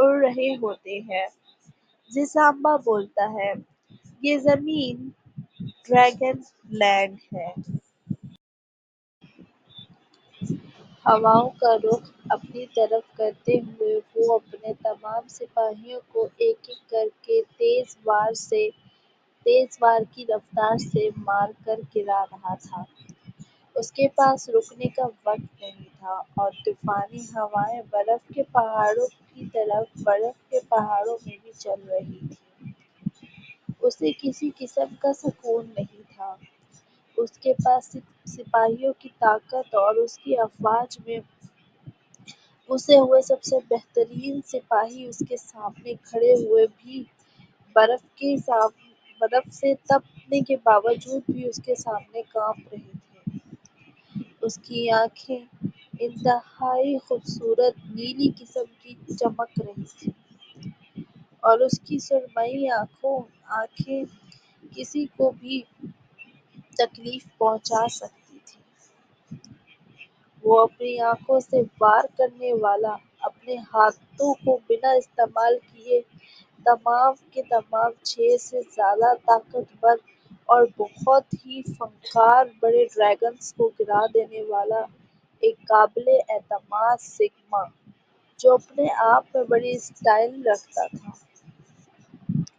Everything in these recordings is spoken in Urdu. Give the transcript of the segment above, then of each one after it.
اڑ رہے ہوتے ہیں۔ زیسامبا بولتا ہے، یہ زمین ڈریگن لینڈ ہے۔ ہواؤں کا رخ اپنی طرف کرتے ہوئے وہ اپنے تمام سپاہیوں کو ایک ایک کر کے تیز وار کی رفتار سے مار کر گرا رہا تھا۔ اس کے پاس رکنے کا وقت نہیں تھا اور طوفانی ہوائیں برف کے پہاڑوں کی طرف برف کے پہاڑوں میں بھی چل رہی تھیں۔ اسے کسی قسم کا سکون نہیں تھا۔ اس کے پاس سپاہیوں کی طاقت اور اس کی افواج میں گھسے ہوئے سب سے بہترین سپاہی اس کے سامنے کھڑے ہوئے بھی برف سے تپنے کے باوجود بھی اس کے سامنے کانپ رہے تھے۔ اس کی آنکھیں انتہائی خوبصورت نیلی قسم کی چمک رہی تھیں اور اس کی سرمئی آنکھیں کسی کو بھی تکلیف پہنچا سکتی تھیں۔ وہ اپنی آنکھوں سے وار کرنے والا اپنے ہاتھوں کو بنا استعمال کیے تمام کے تمام 6 سے زیادہ طاقتور اور بہت ہی فنکار بڑے ڈریگنز کو گرا دینے والا ایک قابل اعتماد سگما، جو اپنے آپ میں بڑی اسٹائل رکھتا تھا۔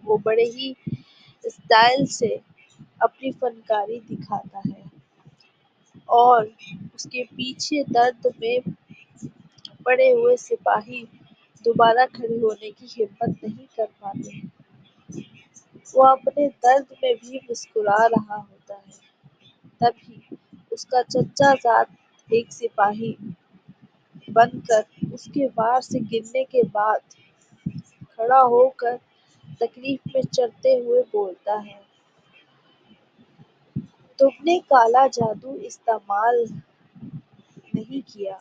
وہ بڑے ہی اسٹائل سے اپنی فنکاری دکھاتا ہے اور اس کے پیچھے درد میں پڑے ہوئے سپاہی دوبارہ کھڑے ہونے کی ہمت نہیں کر پاتے۔ وہ اپنے درد میں بھی مسکرا رہا ہوتا ہے۔ تبھی اس کا چچا زاد ایک سپاہی بن کر اس کے وار سے گرنے کے بعد کھڑا ہو کر تکلیف میں چڑھتے ہوئے بولتا ہے، تم نے کالا جادو استعمال نہیں کیا،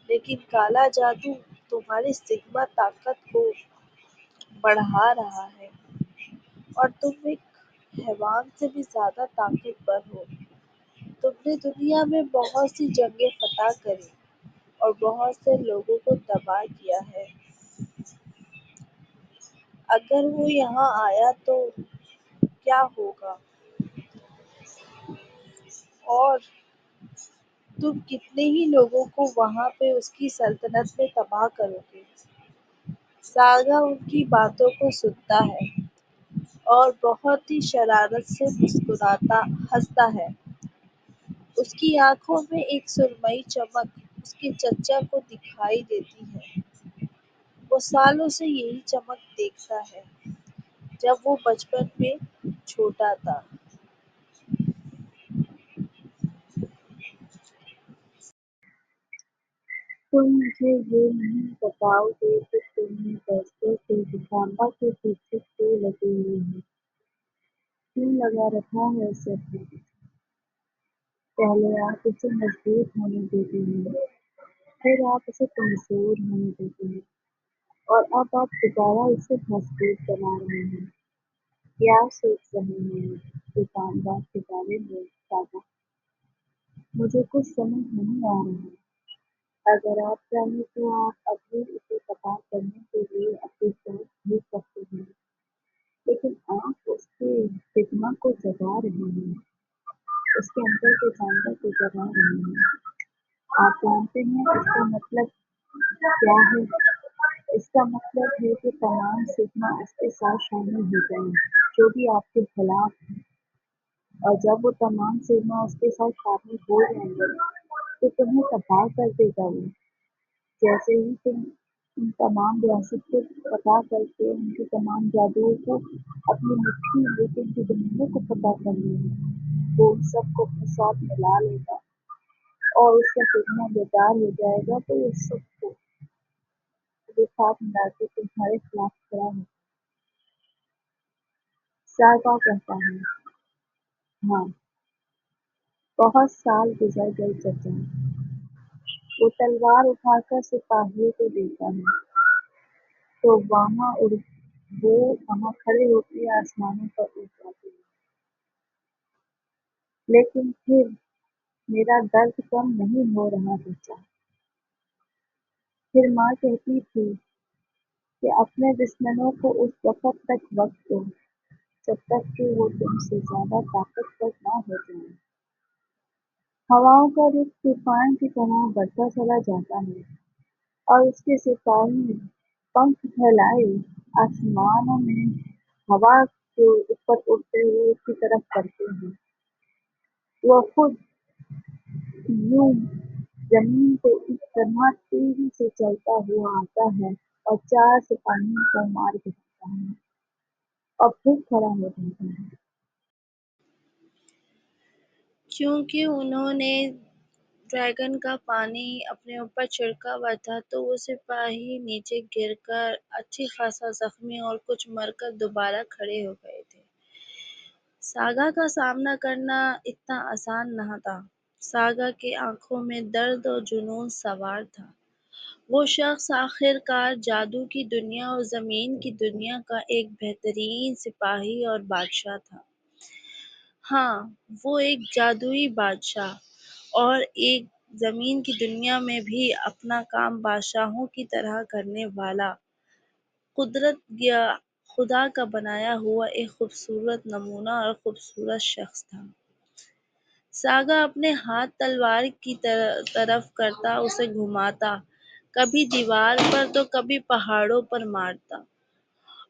لیکن کالا جادو تمہاری سگما طاقت کو بڑھا رہا ہے اور تم ایک حیوان سے بھی زیادہ طاقتور ہو۔ تم نے دنیا میں بہت سی جنگیں فتح کری اور بہت سے لوگوں کو تباہ کیا ہے۔ اگر وہ یہاں آیا تو کیا ہوگا؟ اور تم کتنے ہی لوگوں کو وہاں پہ اس کی سلطنت میں تباہ کرو گے؟ سارگا ان کی باتوں کو سنتا ہے اور بہت ہی شرارت سے ہنستا ہے۔ اس کی آنکھوں میں ایک سرمئی چمک اس کے چچا کو دکھائی دیتی ہے۔ وہ سالوں سے یہی چمک دیکھتا ہے جب وہ بچپن میں چھوٹا تھا۔ تم مجھے یہ نہیں بتاؤ گے کہ تم نے برسوں سے زیسامبا کے پیچھے کیوں لگے ہوئے ہو؟ کیوں لگا رکھا ہے اسے اپنے پیچھے؟ پہلے آپ اسے مضبوط ہونے دیتے ہیں، پھر آپ اسے کمزور ہونے دیتے ہیں اور اب آپ دوبارہ اسے مضبوط بنا رہے ہیں۔ کیا سوچ رہے ہیں زیسامبا کے بارے میں دادا؟ مجھے کچھ سمجھ نہیں آ رہا۔ اگر آپ چاہیں تو آپ ابھی اسے تباہ کرنے کے لیے اپنی فوج بھیج سکتے ہیں، لیکن آپ اس کے سگما کو جگا رہے ہیں، اس کے اندر کے جانور کو جگا رہے ہیں۔ آپ جانتے ہیں اس کا مطلب کیا ہے؟ اس کا مطلب ہے کہ تمام سگما اس کے ساتھ شامل ہو جائیں جو بھی آپ کے خلاف ہیں، اور جب وہ تمام سگما اس کے ساتھ شامل ہو جائیں گے تو تمہیں تباہ کر دے گا وہ۔ جیسے ہی تم ان تمام ریاست کو فتح کر کے ان کے تمام جادوؤں کو اپنی مٹھی میں لے کے ان کی زمینوں کو فتح کر لے گا، وہ ان سب کو اپنے ساتھ ملا لے گا اور اس کا سگما بیدار ہو جائے گا تو وہ سب کو ساتھ ملا کے تمہارے خلاف کھڑا ہو۔ سارگا کہتا ہے، ہاں، بہت سال گزر گئے چچا۔ وہ تلوار اٹھا کر سپاہیوں کو دیتا ہے تو وہ وہاں کھڑے ہو کے آسمانوں پر اڑ جاتے ہیں۔ لیکن پھر میرا درد کم نہیں ہو رہا چچا۔ پھر ماں کہتی تھی کہ اپنے دشمنوں کو اس وقت تک وقت دو جب تک کہ وہ تم سے زیادہ طاقتور نہ ہو جائیں۔ ہواؤں کا رخ طوفان کی طرح بڑھتا چلا جاتا ہے اور اس کے سپاہی پنکھ پھیلائے آسمانوں میں ہوا کے اوپر اڑتے ہوئے اس کی طرف بڑھتے ہیں۔ وہ خود یوں زمین پہ اس طرح تیزی سے چلتا ہوا آتا ہے اور چار سپاہیوں کو مار گرتا ہے اور پھر کھڑا ہو جاتا ہے۔ کیونکہ انہوں نے ڈریگن کا پانی اپنے اوپر چھڑکا ہوا تھا تو وہ سپاہی نیچے گر کر اچھی خاصا زخمی اور کچھ مر کر دوبارہ کھڑے ہو گئے تھے۔ ساگا کا سامنا کرنا اتنا آسان نہ تھا۔ ساگا کی آنکھوں میں درد اور جنون سوار تھا۔ وہ شخص آخرکار جادو کی دنیا اور زمین کی دنیا کا ایک بہترین سپاہی اور بادشاہ تھا۔ ہاں، وہ ایک جادوئی بادشاہ اور ایک زمین کی دنیا میں بھی اپنا کام بادشاہوں کی طرح کرنے والا قدرت یا خدا کا بنایا ہوا ایک خوبصورت نمونہ اور خوبصورت شخص تھا۔ ساگا اپنے ہاتھ تلوار کی طرف کرتا اسے گھماتا، کبھی دیوار پر تو کبھی پہاڑوں پر مارتا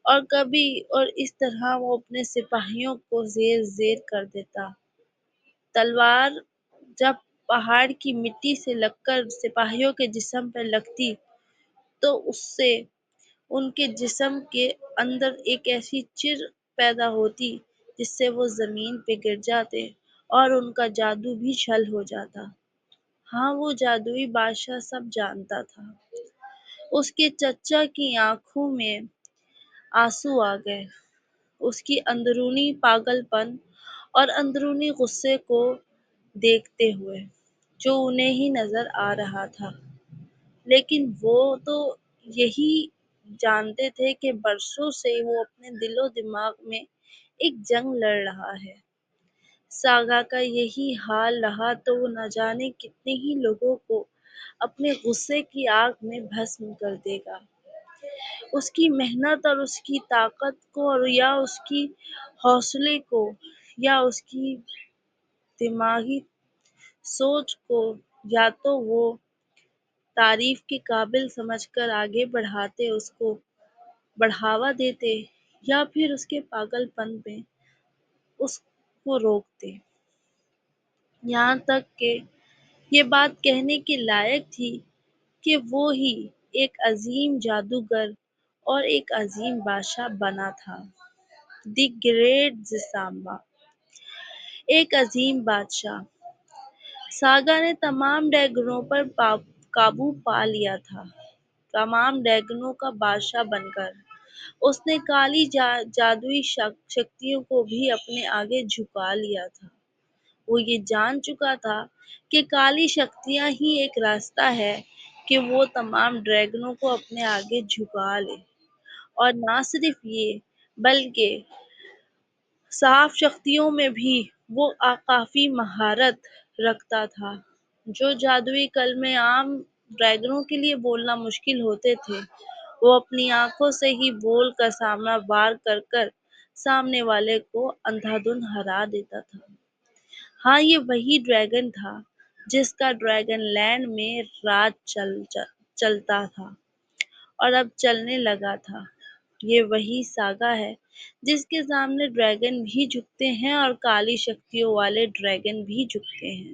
اور اس طرح وہ اپنے سپاہیوں کو زیر زیر کر دیتا۔ تلوار جب پہاڑ کی مٹی سے لگ کر سپاہیوں کے جسم پر لگتی تو اس سے ان کے جسم کے اندر ایک ایسی چر پیدا ہوتی جس سے وہ زمین پہ گر جاتے اور ان کا جادو بھی چھل ہو جاتا۔ ہاں، وہ جادوئی بادشاہ سب جانتا تھا۔ اس کے چچا کی آنکھوں میں آنسو آ گئے، اس کی اندرونی پاگل پن اور اندرونی غصے کو دیکھتے ہوئے جو انہیں ہی نظر آ رہا تھا۔ لیکن وہ تو یہی جانتے تھے کہ برسوں سے وہ اپنے دل و دماغ میں ایک جنگ لڑ رہا ہے۔ ساگا کا یہی حال رہا تو وہ نہ جانے کتنے ہی لوگوں کو اپنے غصے کی آگ میں بھسم کر دے گا۔ اس کی محنت اور اس کی طاقت کو یا اس کی حوصلے کو یا اس کی دماغی سوچ کو یا تو وہ تعریف کے قابل سمجھ کر آگے بڑھاتے، اس کو بڑھاوا دیتے یا پھر اس کے پاگل پن میں اس کو روکتے۔ یہاں تک کہ یہ بات کہنے کے لائق تھی کہ وہ ہی ایک عظیم جادوگر اور ایک عظیم بادشاہ بنا تھا۔ دی گریٹ زسامبا، ایک عظیم بادشاہ۔ ساگا نے تمام ڈریگنوں پر قابو پا لیا تھا۔ تمام ڈریگنوں کا بادشاہ بن کر اس نے کالی جادوئی شکتیوں کو بھی اپنے آگے جھکا لیا تھا۔ وہ یہ جان چکا تھا کہ کالی شکتیاں ہی ایک راستہ ہے کہ وہ تمام ڈریگنوں کو اپنے آگے جھکا لے، اور نہ صرف یہ بلکہ صاف شکتیوں میں بھی وہ کافی مہارت رکھتا تھا۔ جو جادوئی کلمے عام ڈریگنوں کے لیے بولنا مشکل ہوتے تھے، وہ اپنی آنکھوں سے ہی بول کر سامنا وار کر کر سامنے والے کو اندھا دھند ہرا دیتا تھا۔ ہاں، یہ وہی ڈریگن تھا جس کا ڈریگن لینڈ میں راج چلتا تھا اور اب چلنے لگا تھا۔ یہ وہی ساگا ہے جس کے سامنے ڈریگن بھی جھکتے ہیں اور کالی شکتیوں والے ڈریگن بھی جھکتے ہیں،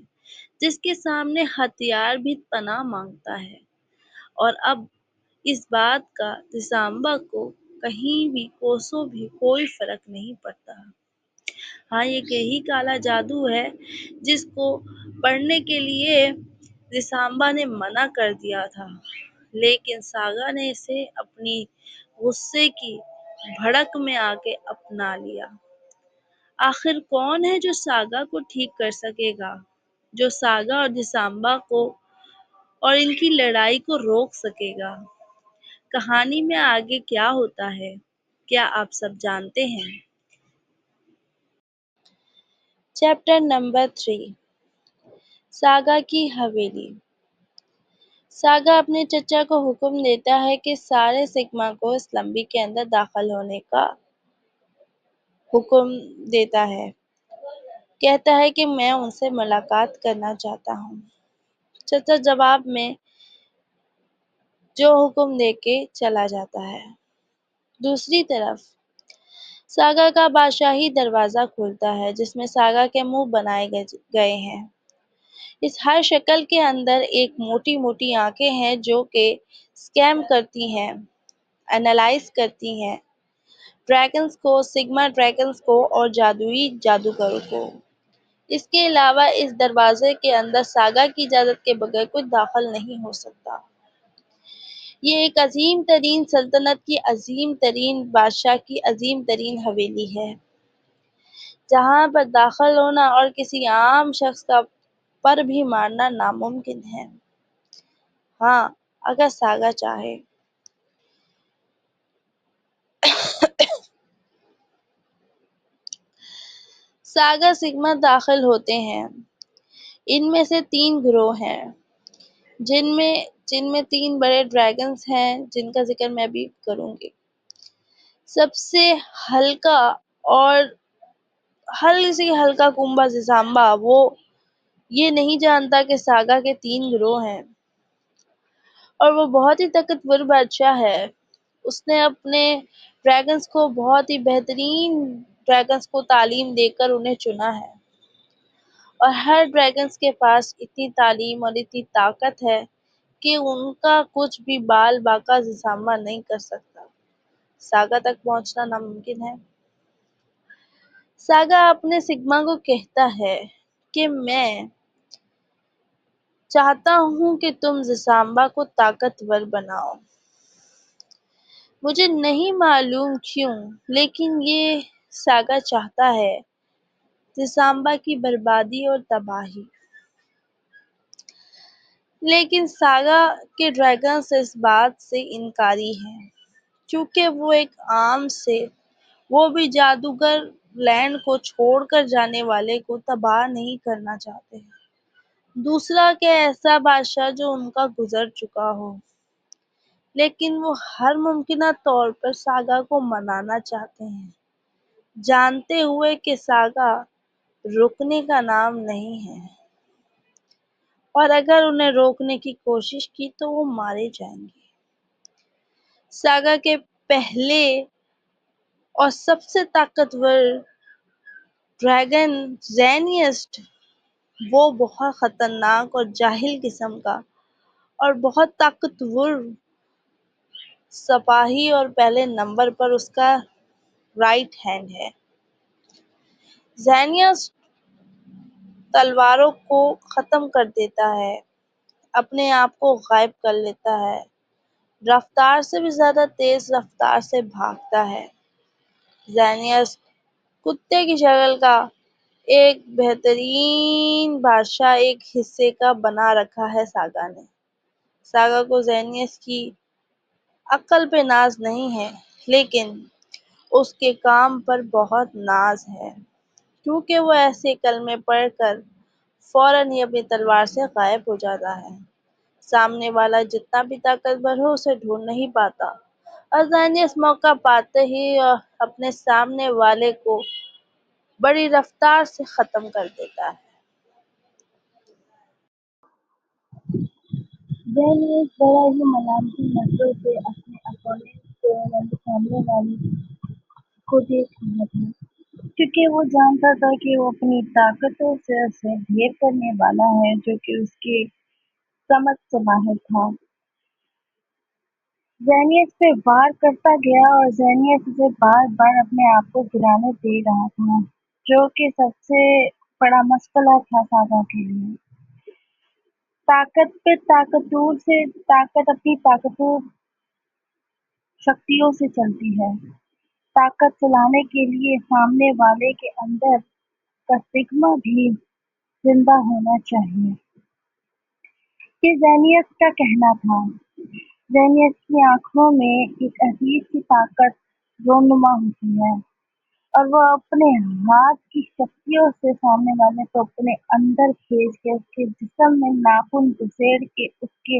جس کے سامنے ہتھیار بھی پناہ مانگتا ہے۔ اور اب اس بات کا زسامبا کو کہیں بھی کوسوں بھی کوئی فرق نہیں پڑتا۔ ہاں، یہ یہی کالا جادو ہے جس کو پڑھنے کے لیے زسامبا نے منع کر دیا تھا، لیکن ساگا نے اسے اپنی غصے کی بھڑک میں آ کے اپنا لیا۔ آخر کون ہے جو ساگا کو ٹھیک کر سکے گا، جو ساگا اور زسامبا کو اور ان کی لڑائی کو روک سکے گا؟ کہانی میں آگے کیا ہوتا ہے، کیا آپ سب جانتے ہیں؟ چیپٹر نمبر 3، ساگا کی حویلی۔ ساگا اپنے چچا کو حکم دیتا ہے کہ سارے سگما کو اس لمبی کے اندر داخل ہونے کا حکم دیتا ہے۔ کہتا ہے کہ میں ان سے ملاقات کرنا چاہتا ہوں۔ چچا جواب میں جو حکم دے کے چلا جاتا ہے۔ دوسری طرف ساگا کا بادشاہی دروازہ کھلتا ہے جس میں ساگا کے منہ بنائے گئے ہیں۔ اس ہر شکل کے اندر ایک موٹی موٹی آنکھیں ہیں جو کہ اسکین کرتی ہیں، انالائز کرتی ہیں ڈریگنز کو، سگما ڈریگنز کو اور جادوئی جادوگروں کو۔ اس کے علاوہ اس دروازے کے اندر ساگا کی اجازت کے بغیر کوئی داخل نہیں ہو سکتا۔ یہ ایک عظیم ترین سلطنت کی عظیم ترین بادشاہ کی عظیم ترین حویلی ہے، جہاں پر داخل ہونا اور کسی عام شخص کا پر بھی مارنا ناممکن ہے۔ ہاں، اگر ساگا چاہے۔ ساگا سگما داخل ہوتے ہیں۔ ان میں سے 3 گروہ ہیں جن میں 3 بڑے ڈریگنز ہیں جن کا ذکر میں ابھی کروں گی۔ سب سے ہلکا اور ہلکا کنبا زسامبا وہ یہ نہیں جانتا کہ ساگا کے 3 گروہ ہیں اور وہ بہت ہی طاقتور بادشاہ ہے۔ اس نے اپنے ڈریگنز کو بہت ہی بہترین ڈریگنز کو تعلیم دے کر انہیں چنا ہے، اور ہر ڈریگنز کے پاس اتنی تعلیم اور اتنی طاقت ہے کہ ان کا کچھ بھی بال باقا زسامبا نہیں کر سکتا۔ ساگا تک پہنچنا ناممکن ہے۔ ساگا اپنے سگما کو کہتا ہے کہ میں چاہتا ہوں کہ تم زسامبا کو طاقتور بناؤ۔ مجھے نہیں معلوم کیوں، لیکن یہ ساگا چاہتا ہے زسامبا کی بربادی اور تباہی۔ لیکن ساگا کے ڈریگنز اس بات سے انکاری ہیں، کیونکہ وہ ایک عام سے وہ بھی جادوگر لینڈ کو چھوڑ کر جانے والے کو تباہ نہیں کرنا چاہتے۔ دوسرا کہ ایسا بادشاہ جو ان کا گزر چکا ہو، لیکن وہ ہر ممکنہ طور پر ساگا کو منانا چاہتے ہیں، جانتے ہوئے کہ ساگا رکنے کا نام نہیں ہے، اور اگر انہیں روکنے کی کوشش کی تو وہ مارے جائیں گے۔ ساگا کے پہلے اور سب سے طاقتور ڈریگن زینیسٹ، وہ بہت خطرناک اور جاہل قسم کا اور بہت طاقتور سپاہی اور پہلے نمبر پر اس کا رائٹ ہینڈ ہے۔ زینیسٹ تلواروں کو ختم کر دیتا ہے، اپنے آپ کو غائب کر لیتا ہے، رفتار سے بھی زیادہ تیز رفتار سے بھاگتا ہے۔ زینیسٹ کتے کی شکل کا ایک بہترین بادشاہ ایک حصے کا بنا رکھا ہے ساگا نے۔ ساگا کو زینیسٹ کی عقل پہ ناز نہیں ہے، لیکن اس کے کام پر بہت ناز ہے، کیونکہ وہ ایسے کلمے پڑھ کر فوراً ہی اپنی تلوار سے غائب ہو جاتا ہے۔ سامنے والا جتنا بھی طاقتور ہو اسے ڈھونڈ نہیں پاتا، اور زینیسٹ موقع پاتے ہی اپنے سامنے والے کو بڑی رفتار سے ختم کر دیتا ہے۔ زینیس بڑا ہی ملامتی نظروں سے اپنے اپوننٹ کو یعنی سامنے والے کو دیکھ رہا تھا، کیونکہ وہ جانتا تھا کہ وہ اپنی طاقتوں سے اسے ڈھیر کرنے والا ہے جو کہ اس کی سمجھ سے باہر تھا۔ زینیس پہ وار کرتا گیا اور زینیس اسے بار بار اپنے آپ کو گرانے دے رہا تھا، جو کہ سب سے بڑا مسئلہ تھا ساگا کے لیے۔ طاقت پہ طاقتور سے طاقت اپنی طاقتور شکتیوں سے چلتی ہے۔ طاقت چلانے کے لیے سامنے والے کے اندر کا سگما بھی زندہ ہونا چاہیے۔ یہ زینیس کا کہنا تھا۔ زینیس کی آنکھوں میں ایک عجیب سی طاقت رونما ہوتی ہے، اور وہ اپنے ہاتھ کی شکتیوں سے سامنے والے کو اپنے اندر کھینچ کے اس کے جسم میں ناخن گھسیڑ کے اس کے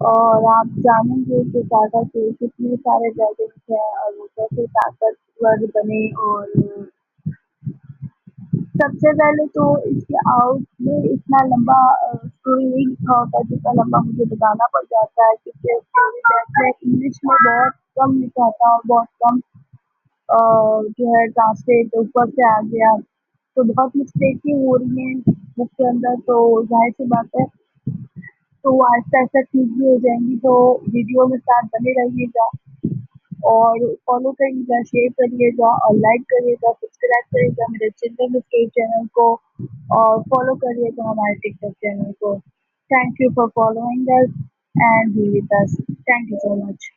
اور آپ جانیں گے کہ ساگا کے کتنے سارے ڈریگنس ہیں اور وہ کیسے طاقتور بنے اور سب سے پہلے تو اس کے آؤٹ میں اتنا لمبا اسٹوری نہیں لکھا ہوتا جتنا لمبا مجھے بتانا پڑ جاتا ہے کیونکہ اسٹوری میں انگلش میں بہت کم لکھا تھا اور بہت کم جو ہے ٹرانسلیٹ اوپر سے آ گیا تو بہت مسٹیکیں ہو رہی ہیں بک کے اندر تو ظاہر سی بات ہے تو وہ آہستہ آہستہ ٹھیک بھی ہو جائیں گی تو ویڈیو میں ساتھ بنے رہیے گا اور فالو کریے گا شیئر کریے گا اور لائک کریے گا سبسکرائب کریے گا میرے چلڈرن اسٹوری چینل کو اور فالو کریے گا ہمارے ٹک ٹاک چینل کو thank you for following us and be with us. Thank you so much.